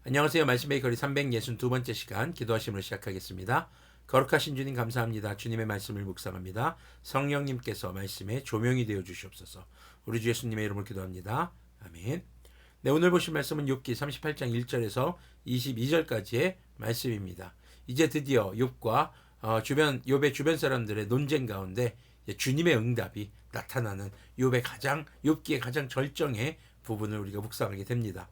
안녕하세요. 말씀의 거리 362번째 시간 기도하심을 시작하겠습니다. 거룩하신 주님 감사합니다. 주님의 말씀을 묵상합니다. 성령님께서 말씀에 조명이 되어 주시옵소서. 우리 주 예수님의 이름으로 기도합니다. 아멘. 네, 오늘 보실 말씀은 욥기 38장 1절에서 22절까지의 말씀입니다. 이제 드디어 욥과 욥의 주변 사람들의 논쟁 가운데 주님의 응답이 나타나는 욥기의 가장 절정의 부분을 우리가 묵상하게 됩니다.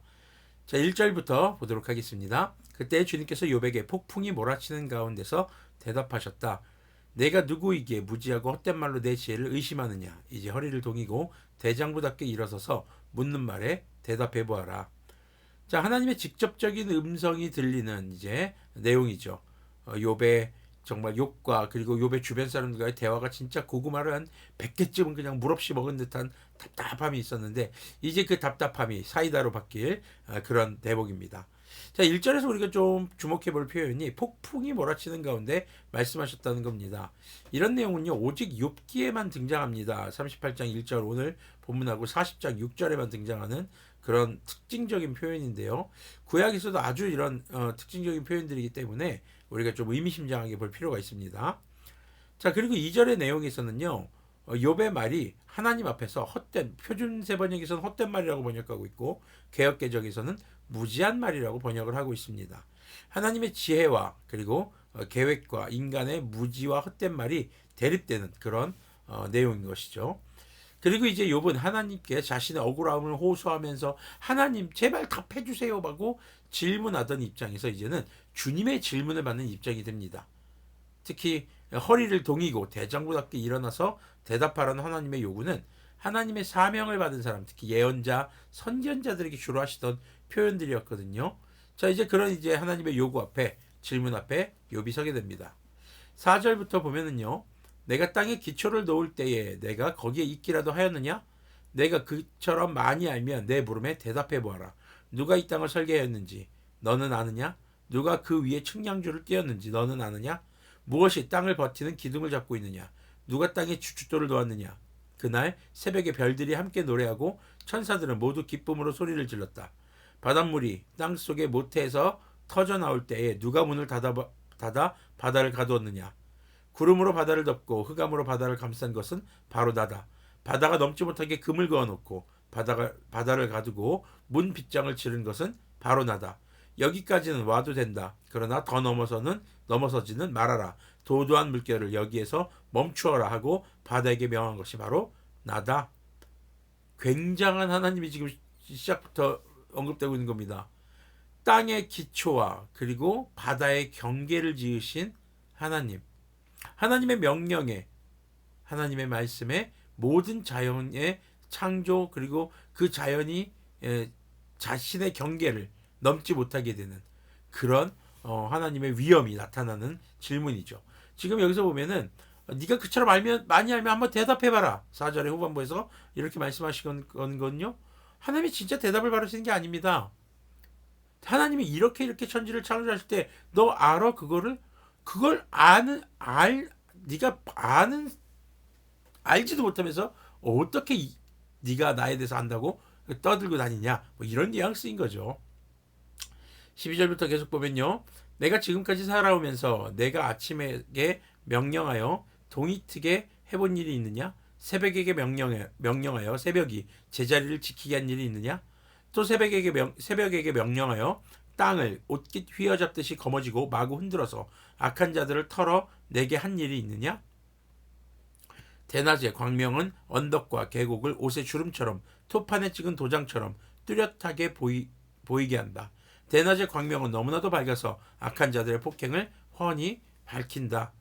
자, 1절부터 보도록 하겠습니다. 그때 주님께서 욥에게 폭풍이 몰아치는 가운데서 대답하셨다. 내가 누구이기에 무지하고 헛된 말로 내 지혜를 의심하느냐. 이제 허리를 동이고 대장부답게 일어서서 묻는 말에 대답해 보아라. 자, 하나님의 직접적인 음성이 들리는 이제 내용이죠. 욥의 정말 욥과 그리고 욥의 주변 사람들과의 대화가 진짜 고구마를 한 100개쯤은 그냥 물없이 먹은 듯한 답답함이 있었는데 이제 그 답답함이 사이다로 바뀔 그런 대목입니다. 자, 1절에서 우리가 좀 주목해 볼 표현이 폭풍이 몰아치는 가운데 말씀하셨다는 겁니다. 이런 내용은요, 오직 욥기에만 등장합니다. 38장 1절 오늘 본문하고 40장 6절에만 등장하는 그런 특징적인 표현인데요. 구약에서도 아주 이런 특징적인 표현들이기 때문에 우리가 좀 의미심장하게 볼 필요가 있습니다. 자, 그리고 2절의 내용에서는요. 욥의 말이 하나님 앞에서 헛된, 표준 세번역에서는 헛된 말이라고 번역하고 있고 개역개정에서는 무지한 말이라고 번역을 하고 있습니다. 하나님의 지혜와 그리고 계획과 인간의 무지와 헛된 말이 대립되는 그런 내용인 것이죠. 그리고 이제 욥은 하나님께 자신의 억울함을 호소하면서 하나님 제발 답해 주세요 하고 질문하던 입장에서 이제는 주님의 질문을 받는 입장이 됩니다. 특히 허리를 동이고 대장부답게 일어나서 대답하라는 하나님의 요구는 하나님의 사명을 받은 사람, 특히 예언자, 선견자들에게 주로 하시던 표현들이었거든요. 자, 이제 그런 이제 하나님의 요구 앞에 질문 앞에 욥이 서게 됩니다. 4절부터 보면은요. 내가 땅에 기초를 놓을 때에 내가 거기에 있기라도 하였느냐? 내가 그처럼 많이 알면 내 물음에 대답해 보아라. 누가 이 땅을 설계하였는지 너는 아느냐? 누가 그 위에 측량줄을 띄었는지 너는 아느냐? 무엇이 땅을 버티는 기둥을 잡고 있느냐? 누가 땅에 주춧돌을 놓았느냐? 그날 새벽에 별들이 함께 노래하고 천사들은 모두 기쁨으로 소리를 질렀다. 바닷물이 땅속의 모태에서 터져 나올 때에 누가 문을 닫아 바다를 가두었느냐? 구름으로 바다를 덮고 흑암으로 바다를 감싼 것은 바로 나다. 바다가 넘지 못하게 금을 그어놓고 바다를 가두고 문 빗장을 치른 것은 바로 나다. 여기까지는 와도 된다. 그러나 더 넘어서지는 말아라. 도도한 물결을 여기에서 멈추어라 하고 바다에게 명한 것이 바로 나다. 굉장한 하나님이 지금 시작부터 언급되고 있는 겁니다. 땅의 기초와 그리고 바다의 경계를 지으신 하나님. 하나님의 명령에 하나님의 말씀에 모든 자연의 창조 그리고 그 자연이 자신의 경계를 넘지 못하게 되는 그런 하나님의 위엄이 나타나는 질문이죠. 지금 여기서 보면은 네가 그처럼 많이 알면 한번 대답해봐라. 4절의 후반부에서 이렇게 말씀하시는 건요. 하나님이 진짜 대답을 바라시는 게 아닙니다. 하나님이 이렇게 천지를 창조하실 때 너 알아 그걸 네가 알지도 못하면서 어떻게 네가 나에 대해서 안다고 떠들고 다니냐 뭐 이런 뉘앙스인 거죠. 12절부터 계속 보면요. 내가 지금까지 살아오면서 내가 아침에 명령하여 동이 트게 해본 일이 있느냐? 새벽에게 명령하여 새벽이 제자리를 지키게 한 일이 있느냐? 또 새벽에게 명령하여 땅을 옷깃 휘어잡듯이 거머쥐고 마구 흔들어서 악한 자들을 털어 내게 한 일이 있느냐? 대낮에 광명은 언덕과 계곡을 옷의 주름처럼 토판에 찍은 도장처럼 뚜렷하게 보이게 한다. 대낮의 광명은 너무나도 밝아서 악한 자들의 폭행을 훤히 밝힌다.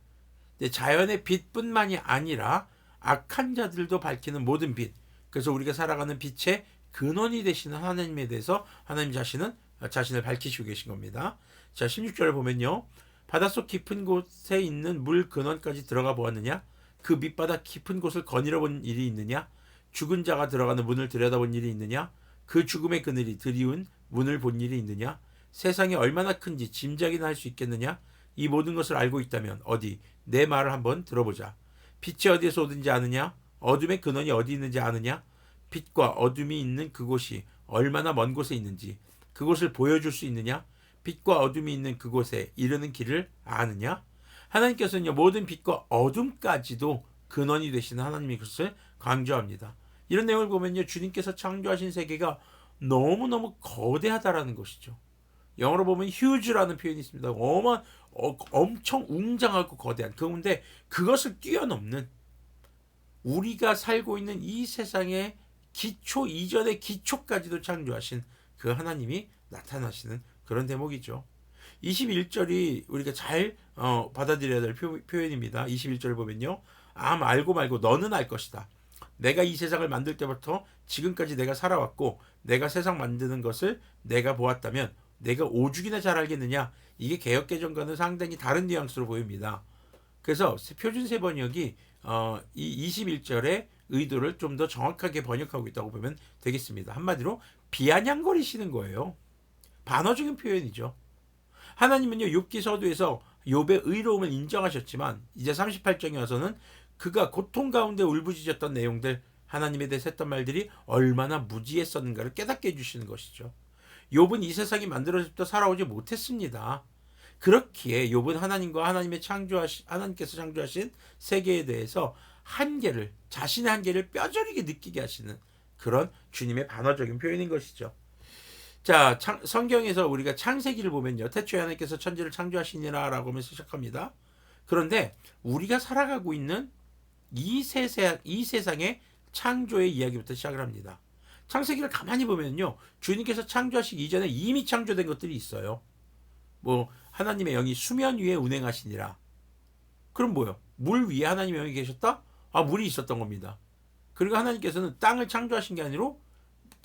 자연의 빛뿐만이 아니라 악한 자들도 밝히는 모든 빛. 그래서 우리가 살아가는 빛의 근원이 되시는 하나님에 대해서 하나님 자신을 밝히시고 계신 겁니다. 자, 16절을 보면요. 바닷속 깊은 곳에 있는 물 근원까지 들어가 보았느냐? 그 밑바닥 깊은 곳을 거닐어 본 일이 있느냐? 죽은 자가 들어가는 문을 들여다본 일이 있느냐? 그 죽음의 그늘이 드리운 문을 본 일이 있느냐? 세상이 얼마나 큰지 짐작이나 할 수 있겠느냐? 이 모든 것을 알고 있다면 어디 내 말을 한번 들어보자. 빛이 어디에서 오든지 아느냐? 어둠의 근원이 어디 있는지 아느냐? 빛과 어둠이 있는 그곳이 얼마나 먼 곳에 있는지 그곳을 보여줄 수 있느냐? 빛과 어둠이 있는 그곳에 이르는 길을 아느냐? 하나님께서는요, 모든 빛과 어둠까지도 근원이 되시는 하나님의 것을 강조합니다. 이런 내용을 보면요, 주님께서 창조하신 세계가 너무너무 거대하다라는 것이죠. 영어로 보면 huge라는 표현이 있습니다. 엄청 웅장하고 거대한. 그런데 그것을 뛰어넘는, 우리가 살고 있는 이 세상의 기초 이전의 기초까지도 창조하신 그 하나님이 나타나시는 그런 대목이죠. 21절이 우리가 잘 받아들여야 될 표현입니다. 21절 보면요, 알고 말고 너는 알 것이다. 내가 이 세상을 만들 때부터 지금까지 내가 살아왔고 내가 세상 만드는 것을 내가 보았다면 내가 오죽이나 잘 알겠느냐. 이게 개역개정과는 상당히 다른 뉘앙스로 보입니다. 그래서 표준세 번역이 이 21절의 의도를 좀 더 정확하게 번역하고 있다고 보면 되겠습니다. 한마디로 비아냥거리시는 거예요. 반어적인 표현이죠. 하나님은요, 욥기 서두에서 욥의 의로움을 인정하셨지만 이제 38장에 와서는 그가 고통 가운데 울부짖었던 내용들, 하나님에 대해서 했던 말들이 얼마나 무지했었는가를 깨닫게 해주시는 것이죠. 욥은 이 세상이 만들어질 때 살아오지 못했습니다. 그렇기에 욥은 하나님과 하나님께서 창조하신 세계에 대해서 자신의 한계를 뼈저리게 느끼게 하시는 그런 주님의 반어적인 표현인 것이죠. 자, 성경에서 우리가 창세기를 보면요, 태초에 하나님께서 천지를 창조하시니라 라고 하면서 시작합니다. 그런데 우리가 살아가고 있는 이 세상의 창조의 이야기부터 시작을 합니다. 창세기를 가만히 보면요, 주님께서 창조하시기 이전에 이미 창조된 것들이 있어요. 하나님의 영이 수면 위에 운행하시니라. 그럼 뭐요? 물 위에 하나님의 영이 계셨다? 물이 있었던 겁니다. 그리고 하나님께서는 땅을 창조하신 게 아니라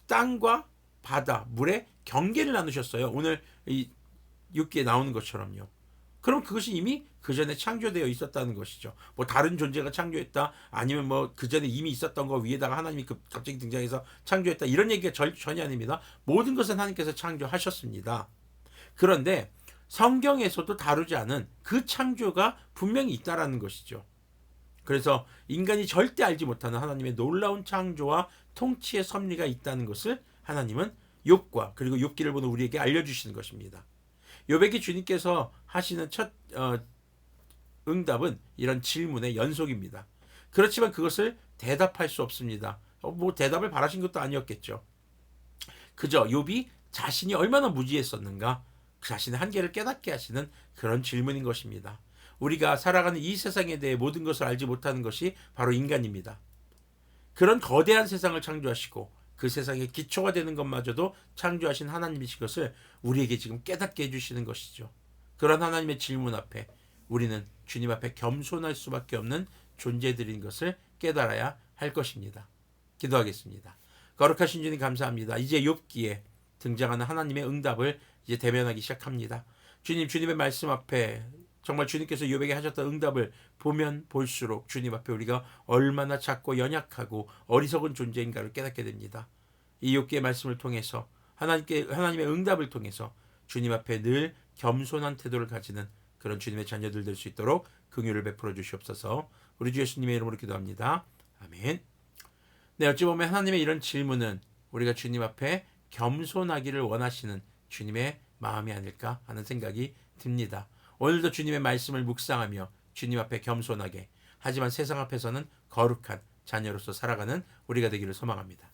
땅과 바다, 물의 경계를 나누셨어요. 오늘 이 6기에 나오는 것처럼요. 그럼 그것이 이미 그 전에 창조되어 있었다는 것이죠. 다른 존재가 창조했다, 아니면 그 전에 이미 있었던 거 위에다가 하나님이 갑자기 등장해서 창조했다, 이런 얘기가 전혀 아닙니다. 모든 것은 하나님께서 창조하셨습니다. 그런데 성경에서도 다루지 않은 그 창조가 분명히 있다라는 것이죠. 그래서 인간이 절대 알지 못하는 하나님의 놀라운 창조와 통치의 섭리가 있다는 것을 하나님은 욥과 그리고 욥기를 보는 우리에게 알려주시는 것입니다. 욥에게 주님께서 하시는 첫 응답은 이런 질문의 연속입니다. 그렇지만 그것을 대답할 수 없습니다. 대답을 바라신 것도 아니었겠죠. 그저 욥이 자신이 얼마나 무지했었는가, 그 자신의 한계를 깨닫게 하시는 그런 질문인 것입니다. 우리가 살아가는 이 세상에 대해 모든 것을 알지 못하는 것이 바로 인간입니다. 그런 거대한 세상을 창조하시고 그 세상의 기초가 되는 것마저도 창조하신 하나님이신 것을 우리에게 지금 깨닫게 해주시는 것이죠. 그런 하나님의 질문 앞에 우리는 주님 앞에 겸손할 수밖에 없는 존재들인 것을 깨달아야 할 것입니다. 기도하겠습니다. 거룩하신 주님 감사합니다. 이제 욥기에 등장하는 하나님의 응답을 이제 대면하기 시작합니다. 주님의 말씀 앞에 정말 주님께서 욥에게 하셨던 응답을 보면 볼수록 주님 앞에 우리가 얼마나 작고 연약하고 어리석은 존재인가를 깨닫게 됩니다. 이 욥기의 말씀을 통해서 하나님의 응답을 통해서 주님 앞에 늘 겸손한 태도를 가지는 그런 주님의 자녀들 될 수 있도록 긍휼을 베풀어 주시옵소서. 우리 주 예수님의 이름으로 기도합니다. 아멘. 네, 어찌 보면 하나님의 이런 질문은 우리가 주님 앞에 겸손하기를 원하시는 주님의 마음이 아닐까 하는 생각이 듭니다. 오늘도 주님의 말씀을 묵상하며 주님 앞에 겸손하게, 하지만 세상 앞에서는 거룩한 자녀로서 살아가는 우리가 되기를 소망합니다.